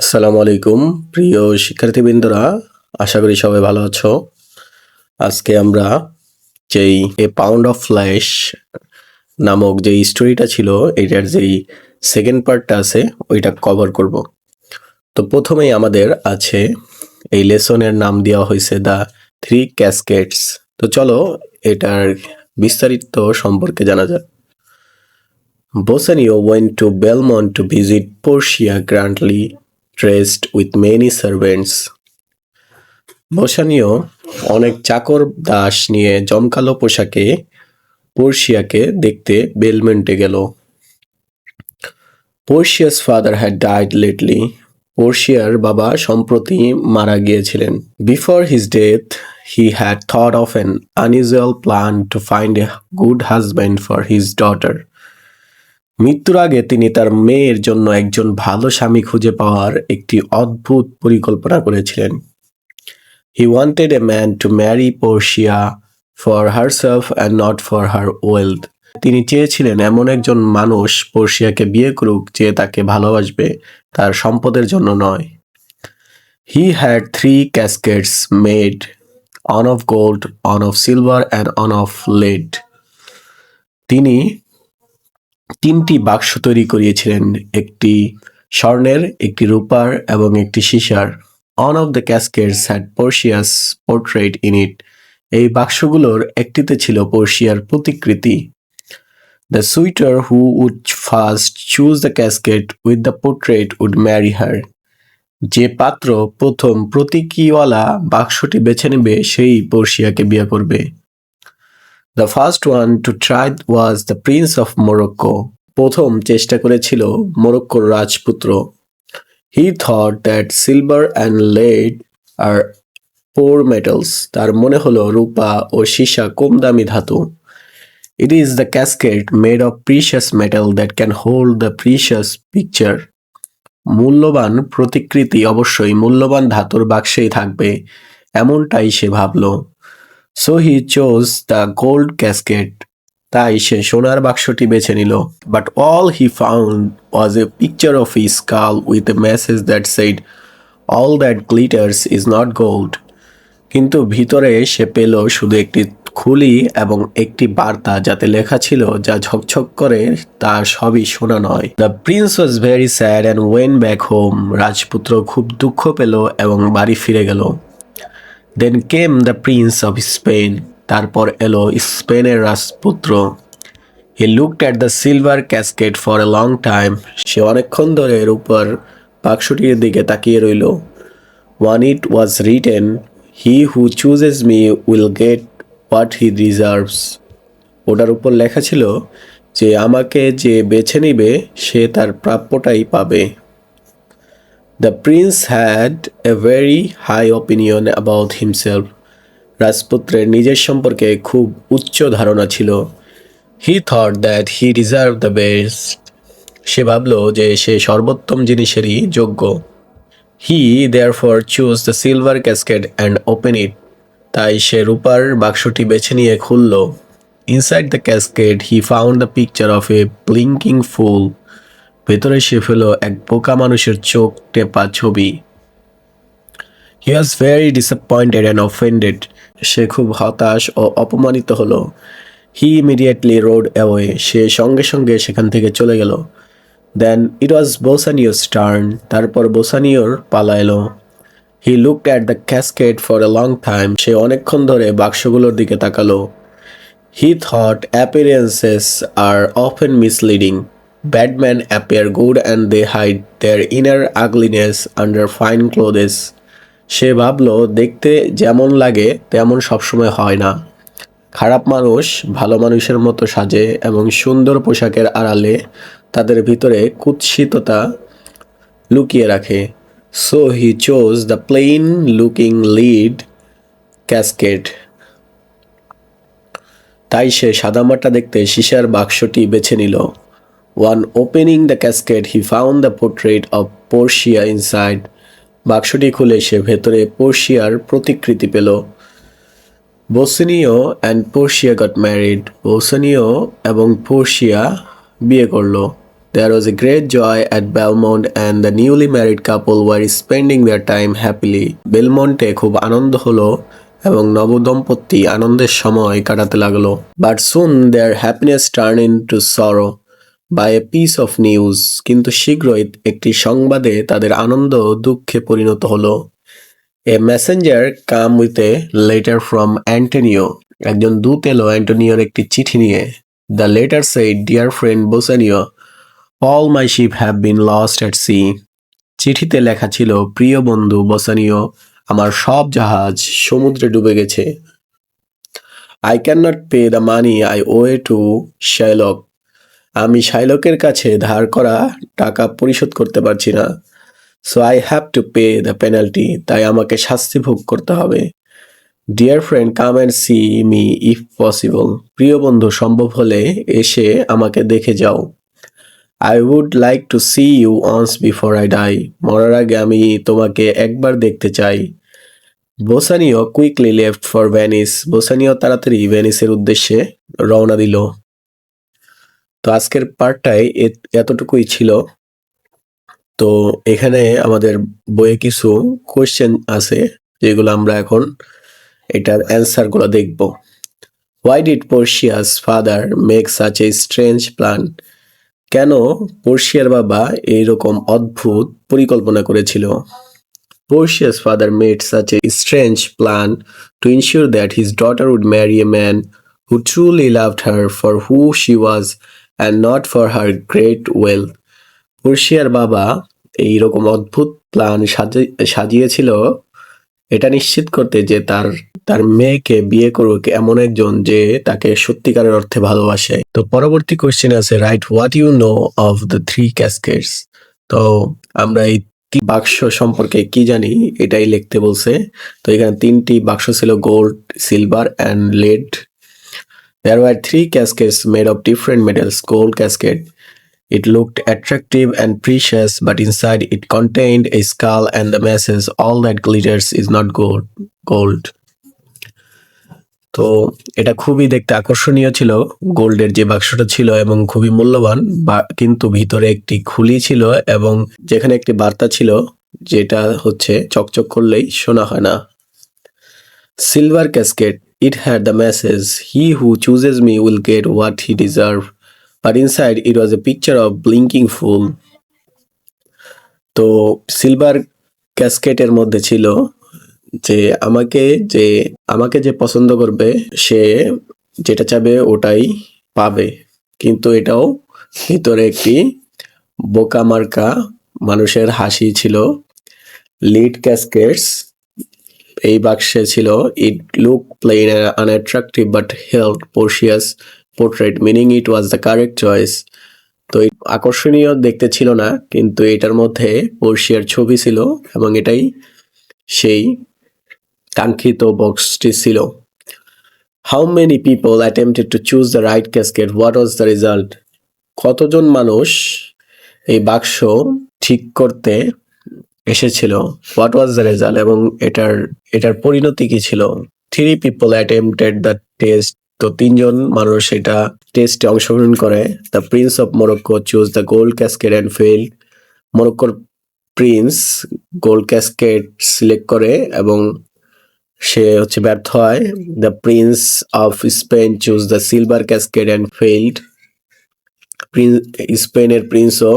আসসালামু আলাইকুম প্রিয় শিক্ষার্থীবৃন্দরা, আশা করি সবাই ভালো আছো। আজকে আমরা যেই এ পাউন্ড অফ ফ্ল্যাশ নামক যে স্টোরিটা ছিল, এটার যেই সেকেন্ড পার্টটা আছে ওইটা কভার করব। তো প্রথমেই আমাদের আছে এই লেসনের নাম দেওয়া হয়েছে দ্য থ্রি ক্যাসকেডস। তো চলো এটার বিস্তারিত সম্পর্কে জানা যাক। Bassanio went to Belmont to visit Portia grandly dressed with many servants. বসানীয় অনেক চাকর দাস নিয়ে জমকালো পোশাকে পোর্সিয়াকে দেখতে বেলমন্টে গেল। পোর্সিয়াস ফাদার হ্যাড ডাইড লেটলি। পোর্সিয়ার বাবা সম্প্রতি মারা গিয়েছিলেন। Before his death he had thought of an unusual plan to find a good husband for his daughter. মৃত্যুর আগে তিনি তার মেয়ের জন্য একজন ভালো স্বামী খুঁজে পাওয়ার একটি অদ্ভুত পরিকল্পনা করেছিলেন। He wanted a man to marry Portia for herself and not for her wealth. তিনি চেয়েছিলেন এমন একজন মানুষ পোর্সিয়াকে বিয়ে করুক যে তাকে ভালোবাসবে, তার সম্পদের জন্য নয়। He had 3 caskets made, one of gold, one of silver and one of lead. তিনি 3টি বাক্স তৈরি করিয়েছিলেন, একটি স্বর্ণের, একটি রূপার এবং একটি সীসার। One of the caskets had Portia's portrait in it. এই বাক্সগুলোর একটিতে ছিল পোর্সিয়ার প্রতিকৃতি। The suitor who would first choose the casket with the portrait would marry her. যে পাত্র প্রথম প্রতীকীওয়ালা বাক্সটি বেছে নেবে সেই পোর্সিয়াকে বিয়ে করবে। The first one to try was the Prince of Morocco. প্রথম চেষ্টা করেছিল মরক্কোর রাজপুত্র। He thought that silver and lead are poor metals. তার মনে হলো রূপা ও সীসা কম দামি ধাতু। It is the casket made of precious metal that can hold the precious picture. মূল্যবান প্রতিকৃতি অবশ্যই মূল্যবান ধাতুর বাক্সেই থাকবে, এমনটাই সে ভাবল। So he chose the gold casket. তাই সে সোনার বাক্সটি বেছে নিল। But all he found was a picture of a skull with a message that said, "All that glitters is not gold." কিন্তু ভিতরে সে পেল শুধু একটি খুলি এবং একটি বার্তা যাতে লেখা ছিল, যা ঝকঝক করে তা সবই সোনা নয়। The prince was very sad and went back home. রাজপুত্র খুব দুঃখ পেল এবং বাড়ি ফিরে গেল। Then came the prince of Spain. তারপর এলো স্পেনের রাজপুত্র। He looked at the silver casket for a long time. সে অনেকক্ষণ ধরে এর উপর বাক্সটির দিকে তাকিয়ে রইল। On it was written, "He who chooses me will get what he deserves." ওটার উপর লেখা ছিল যে আমাকে যে বেছে নিবে সে তার প্রাপ্যটাই পাবে। The prince had a very high opinion about himself. রাজপুত্রের নিজের সম্পর্কে খুব উচ্চ ধারণা ছিল। He thought that he deserved the best. সে ভাবল যে সে সর্বোত্তম জিনিসেরই যোগ্য। He therefore chose the silver casket and opened it. তাই সে রূপার বাক্সটি বেছে নিয়ে খুলল। Inside the casket he found the picture of a blinking fool. ভেতরে সে পেল এক বোকা মানুষের চোখ টেপা ছবি। He was very disappointed and offended. সে খুব হতাশ ও অপমানিত হলো। He immediately rode away. সে সঙ্গে সঙ্গে সেখান থেকে চলে গেল। Then it was Bassanio's turn. তারপর বসানিওর পালা এলো। He looked at the casket for a long time. সে অনেকক্ষণ ধরে বাক্সগুলোর দিকে তাকালো। He thought appearances are often misleading. Bad men appear good and they hide their inner ugliness under fine clothes. সে ভাবলো দেখতে যেমন লাগে তেমন সবসময় হয় না। খারাপ মানুষ ভালো মানুষের মতো সাজে এবং সুন্দর পোশাকের আড়ালে তাদের ভিতরে কুৎসিততা লুকিয়ে রাখে। So he chose the plain looking lead casket. তাই সে সাদামাটা দেখতে সীসার বাক্সটি বেছে নিল। On opening the casket he found the portrait of Portia inside. বাক্সটি খুলে সে ভেতরে পোর্সিয়ার প্রতিকৃতি পেল। Bassanio and Portia got married. Bassanio এবং পোর্সিয়া বিয়ে করলো। There was a great joy at Belmont and the newly married couple were spending their time happily. বেলমন্টে খুব আনন্দ হলো এবং নবদম্পতি আনন্দের সময় কাটাতে লাগলো। But soon their happiness turned into sorrow by a piece of news. কিন্তু শীঘ্রই একটি সংবাদে তাদের আনন্দ দুঃখে পরিণত হলো। A messenger came with a letter from Antonio. একজন দূত এলো অ্যান্টোনিওর একটি চিঠি নিয়ে। The letter said, "Dear friend Bosanio, all my ship have been lost at sea." চিঠিতে লেখা ছিল, প্রিয় বন্ধু বসানিও, আমার সব জাহাজ সমুদ্রে ডুবে গেছে। I cannot pay the money I owe to Shylock. আমি শাইলকের কাছে ধার করা টাকা পরিশোধ করতে পারছি না। So I have to pay the penalty. তাই আমাকে শাস্তি ভোগ করতে হবে। Dear friend, come and see me if possible. প্রিয় বন্ধু, সম্ভব হলে এসে আমাকে দেখে যাও। I would like to see you once before I die. মরার আগে আমি তোমাকে একবার দেখতে চাই। বোসানিও কুইকলি লেফট ফর ভেনিস. বোসানিও তাড়াতাড়ি ভেনিসের উদ্দেশ্যে রওনা দিল। তো আজকের পার্টটাই এতটুকুই ছিল। তো এখানে আমাদের বইয়ে কিছু কোয়েশ্চেন আছে যেগুলো আমরা এখন এটার অ্যান্সারগুলো দেখব। Why did Portia's father make such a strange plan? কেন পোর্শিয়ার বাবা এইরকম অদ্ভুত পরিকল্পনা করেছিল? Portia's father made such a strange plan to ensure that his daughter would marry a man who truly loved her for who she was and not for her great wealth. পোর্শিয়ার বাবা এইরকম অদ্ভুত plan সাজিয়েছিল এটা নিশ্চিত করতে যে তার মেয়েকে বিয়ে করুক এমন একজন যে তাকে সত্যিকারের অর্থে ভালোবাসে। তো পরবর্তী কোশ্চেন আছে, right what you know of the three caskets. তো আমরা এই বাক্স সম্পর্কে কি জানি এটাই লিখতে বলছে। তো এখানে তিনটি বাক্স ছিল, gold, silver and lead. There were three caskets made of different metals. Gold casket. It looked attractive and precious, but inside it contained a skull and the message, "All that glitters is not gold." তো এটা খুবই দেখতে আকর্ষণীয় ছিল, গোল্ডের যে বাক্সটা ছিল এবং খুবই মূল্যবান, কিন্তু ভিতরে একটি খুলি ছিল এবং যেখানে একটি বার্তা ছিল যেটা হচ্ছে চকচক করলেই শোনা হয় না। Silver casket. It had the message, "He who chooses me will get what he deserves." But inside it was a picture of blinking fool. তো সিলভার ক্যাসকেটের মধ্যে ছিল যে আমাকে যে পছন্দ করবে সে যেটা চাবে ওটাই পাবে, কিন্তু এটাও ভিতরে একটি বোকা মার্কা মানুষের হাসি ছিল। লিড ক্যাসকেটস. এই বাক্সে ছিল, "It looked plain and unattractive but held Portia's portrait, meaning it was the correct choice." তো আকর্ষণীয় দেখতে ছিল না, কিন্তু এটার মধ্যে পোর্শিয়ার ছবি ছিল এবং এটাই সেই কাঙ্ক্ষিত বক্সটি ছিল। How many people attempted to choose the right casket? What was the result? কতজন মানুষ এই বাক্স ঠিক করতে এসেছিল? What was the result? এবং এটার পরিণতি কি ছিল? 3 people attempted the test. তো 3 জন মানুষ এটা টেস্টে অংশগ্রহণ করে। The Prince of Morocco chose the gold casket and failed. মরক্কোর প্রিন্স গোল্ড ক্যাসকেট সিলেক্ট করে এবং সে হচ্ছে ব্যর্থ হয়। The prince of Spain choose the silver casket and failed. স্পেনের প্রিন্সও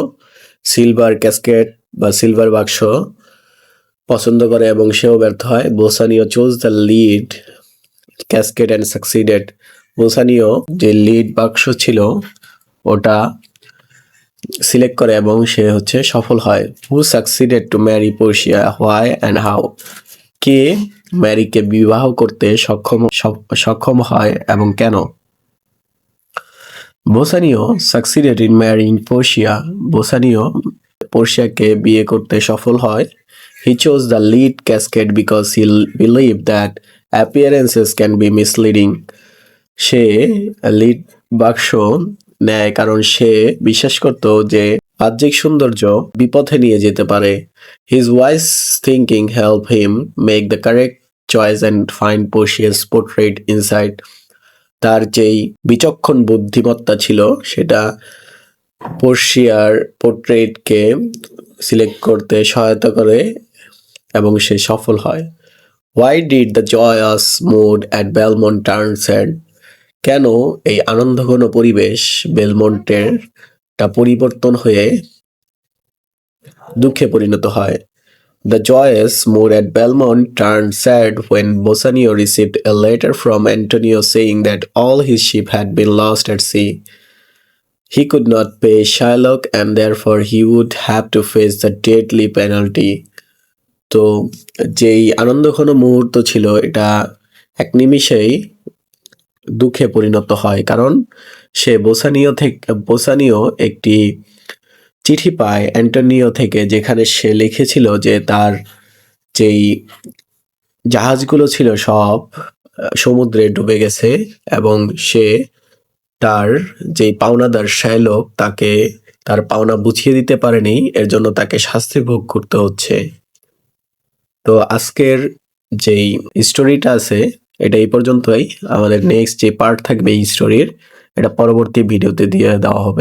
সিলভার ক্যাসকেট বা সিলভার বাক্স পছন্দ করে এবং সেও ব্যর্থ হয়। Bassanio choose the lead casket and succeeded. Bassanio যে লিড বাক্স ছিল ওটা সিলেক্ট করে এবং সে হচ্ছে সফল হয়। Who succeeded to marry Portia, why and how. কে ম্যারিকে বিবাহ করতে সক্ষম হয় এবং কেন? Bassanio succeeded in marrying Portia. Bassanio পোর্শিয়াকে বিয়ে করতে সফল হয়। He chose the lead casket because he believe that appearances can be misleading. সে লিড বাক্স নেয় কারণ সে বিশ্বাস করত যে বাহ্যিক সৌন্দর্য বিপথে নিয়ে যেতে পারে। His wise thinking helped him make the correct choice and find Portia's portrait inside. তার যেই বিচক্ষণ বুদ্ধিমত্তা ছিল সেটা পোর্শিয়ার পোর্ট্রেটকে সিলেক্ট করতে সহায়তা করে এবং সে সফল হয়। Why did the joyous mood at Belmont turn sad? কেন এই আনন্দঘন পরিবেশ বেলমন্টের টা পরিবর্তন হয়ে দুঃখে পরিণত হয়? The joyous mood at Belmont turned sad when Bassanio received a letter from Antonio saying that all his ship had been lost at sea. He could not pay Shylock and therefore he would have to face the deadly penalty. তো যেই আনন্দঘন মুহূর্ত ছিল এটা এক নিমিষেই দুঃখে পরিণত হয়, কারণ সে বোসানিও একটি চিঠি পায় অ্যান্টোনিও থেকে, যেখানে সে লিখেছিল যে তার যেই জাহাজগুলো ছিল সব সমুদ্রে ডুবে গেছে এবং সে তার যেই পাওনাদার শ্যালক তাকে তার পাওনা বুঝিয়ে দিতে পারেনি, এর জন্য তাকে শাস্তি ভোগ করতে হচ্ছে। তো আজকের যেই স্টোরিটা আছে এটা এই পর্যন্তই। আমাদের নেক্সট যে পার্ট থাকবে এই স্টোরির, এটা পরবর্তী ভিডিওতে দিয়ে দেওয়া হবে।